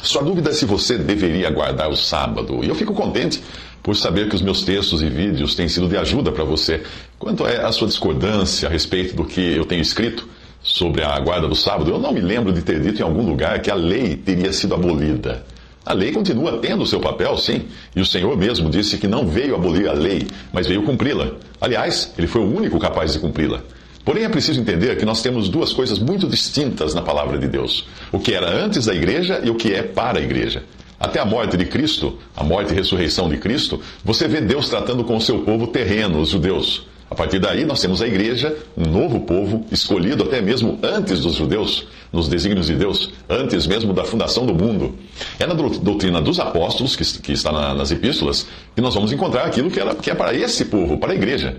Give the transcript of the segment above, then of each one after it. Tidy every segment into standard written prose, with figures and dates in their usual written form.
Sua dúvida é se você deveria guardar o sábado. E eu fico contente por saber que os meus textos e vídeos têm sido de ajuda para você. Quanto à sua discordância a respeito do que eu tenho escrito sobre a guarda do sábado, eu não me lembro de ter dito em algum lugar que a lei teria sido abolida. A lei continua tendo o seu papel, sim, e o Senhor mesmo disse que não veio abolir a lei, mas veio cumpri-la. Aliás, ele foi o único capaz de cumpri-la. Porém, é preciso entender que nós temos duas coisas muito distintas na palavra de Deus: o que era antes da igreja e o que é para a igreja. Até a morte de Cristo, a morte e ressurreição de Cristo, você vê Deus tratando com o seu povo terreno, os judeus. A partir daí, nós temos a igreja, um novo povo, escolhido até mesmo antes dos judeus, nos desígnios de Deus, antes mesmo da fundação do mundo. É na doutrina dos apóstolos, que está nas epístolas, que nós vamos encontrar aquilo que é para esse povo, para a igreja.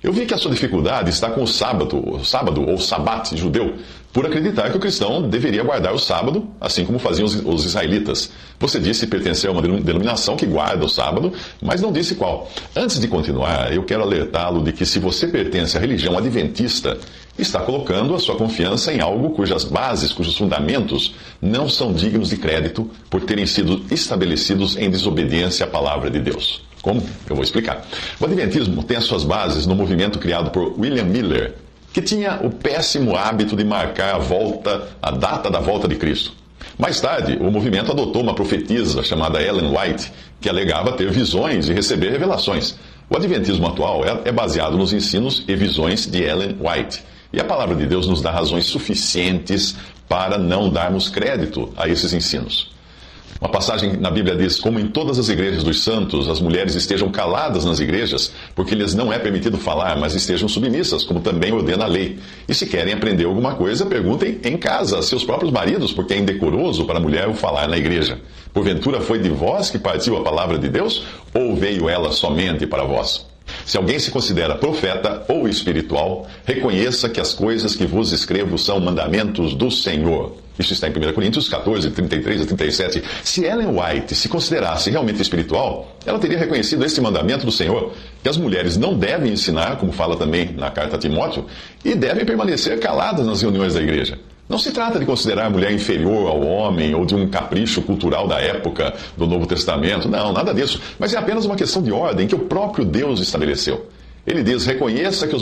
Eu vi que a sua dificuldade está com o sábado ou sabat judeu, por acreditar que o cristão deveria guardar o sábado, assim como faziam os israelitas. Você disse pertencer a uma denominação que guarda o sábado, mas não disse qual. Antes de continuar, eu quero alertá-lo de que se você pertence à religião adventista, está colocando a sua confiança em algo cujas bases, cujos fundamentos não são dignos de crédito por terem sido estabelecidos em desobediência à palavra de Deus. Como? Eu vou explicar. O Adventismo tem as suas bases no movimento criado por William Miller, que tinha o péssimo hábito de marcar a data da volta de Cristo. Mais tarde, o movimento adotou uma profetisa chamada Ellen White, que alegava ter visões e receber revelações. O Adventismo atual é baseado nos ensinos e visões de Ellen White. E a palavra de Deus nos dá razões suficientes para não darmos crédito a esses ensinos. Uma passagem na Bíblia diz: como em todas as igrejas dos santos, as mulheres estejam caladas nas igrejas, porque lhes não é permitido falar, mas estejam submissas, como também ordena a lei. E se querem aprender alguma coisa, perguntem em casa a seus próprios maridos, porque é indecoroso para a mulher o falar na igreja. Porventura foi de vós que partiu a palavra de Deus, ou veio ela somente para vós? Se alguém se considera profeta ou espiritual, reconheça que as coisas que vos escrevo são mandamentos do Senhor. Isso está em 1 Coríntios 14, 33 a 37. Se Ellen White se considerasse realmente espiritual, ela teria reconhecido este mandamento do Senhor, que as mulheres não devem ensinar, como fala também na carta a Timóteo, e devem permanecer caladas nas reuniões da igreja. Não se trata de considerar a mulher inferior ao homem ou de um capricho cultural da época do Novo Testamento. Não, nada disso. Mas é apenas uma questão de ordem que o próprio Deus estabeleceu. Ele diz: reconheça que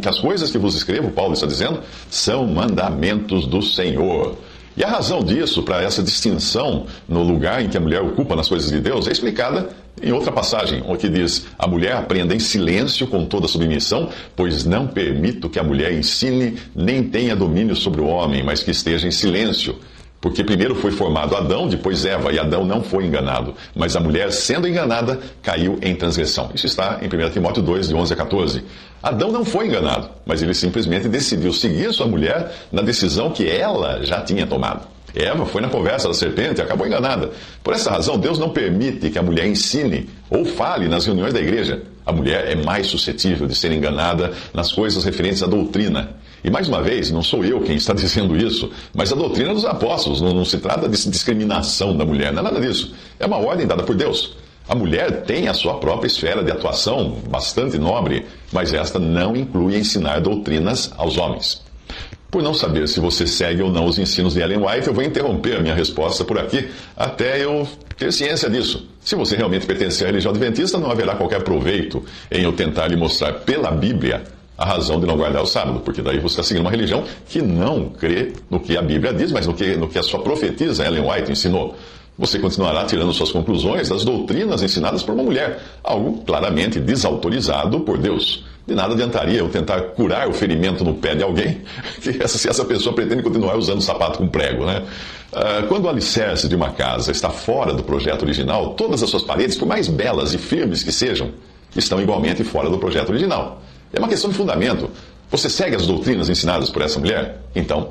que as coisas que vos escrevo, Paulo está dizendo, são mandamentos do Senhor. E a razão disso, para essa distinção no lugar em que a mulher ocupa nas coisas de Deus, é explicada em outra passagem, onde diz: a mulher aprenda em silêncio com toda submissão, pois não permito que a mulher ensine nem tenha domínio sobre o homem, mas que esteja em silêncio. Porque primeiro foi formado Adão, depois Eva, e Adão não foi enganado. Mas a mulher, sendo enganada, caiu em transgressão. Isso está em 1 Timóteo 2, de 11 a 14. Adão não foi enganado, mas ele simplesmente decidiu seguir sua mulher na decisão que ela já tinha tomado. Eva foi na conversa da serpente e acabou enganada. Por essa razão, Deus não permite que a mulher ensine ou fale nas reuniões da igreja. A mulher é mais suscetível de ser enganada nas coisas referentes à doutrina. E mais uma vez, não sou eu quem está dizendo isso, mas a doutrina dos apóstolos. Não se trata de discriminação da mulher, não é nada disso. É uma ordem dada por Deus. A mulher tem a sua própria esfera de atuação bastante nobre, mas esta não inclui ensinar doutrinas aos homens. Por não saber se você segue ou não os ensinos de Ellen White, eu vou interromper a minha resposta por aqui até eu ter ciência disso. Se você realmente pertencer à religião adventista, não haverá qualquer proveito em eu tentar lhe mostrar pela Bíblia a razão de não guardar o sábado, porque daí você está seguindo uma religião que não crê no que a Bíblia diz, mas no que a sua profetisa Ellen White ensinou. Você continuará tirando suas conclusões das doutrinas ensinadas por uma mulher, algo claramente desautorizado por Deus. De nada adiantaria eu tentar curar o ferimento no pé de alguém, se essa pessoa pretende continuar usando sapato com prego, né? Quando o alicerce de uma casa está fora do projeto original, todas as suas paredes, por mais belas e firmes que sejam, estão igualmente fora do projeto original. É uma questão de fundamento. Você segue as doutrinas ensinadas por essa mulher? Então,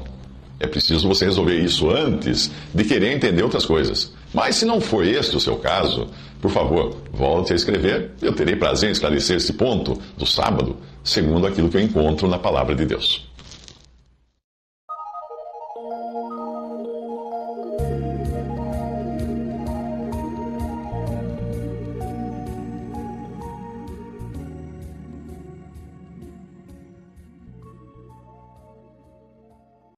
é preciso você resolver isso antes de querer entender outras coisas. Mas se não for este o seu caso, por favor, volte a escrever. Eu terei prazer em esclarecer esse ponto do sábado, segundo aquilo que eu encontro na palavra de Deus.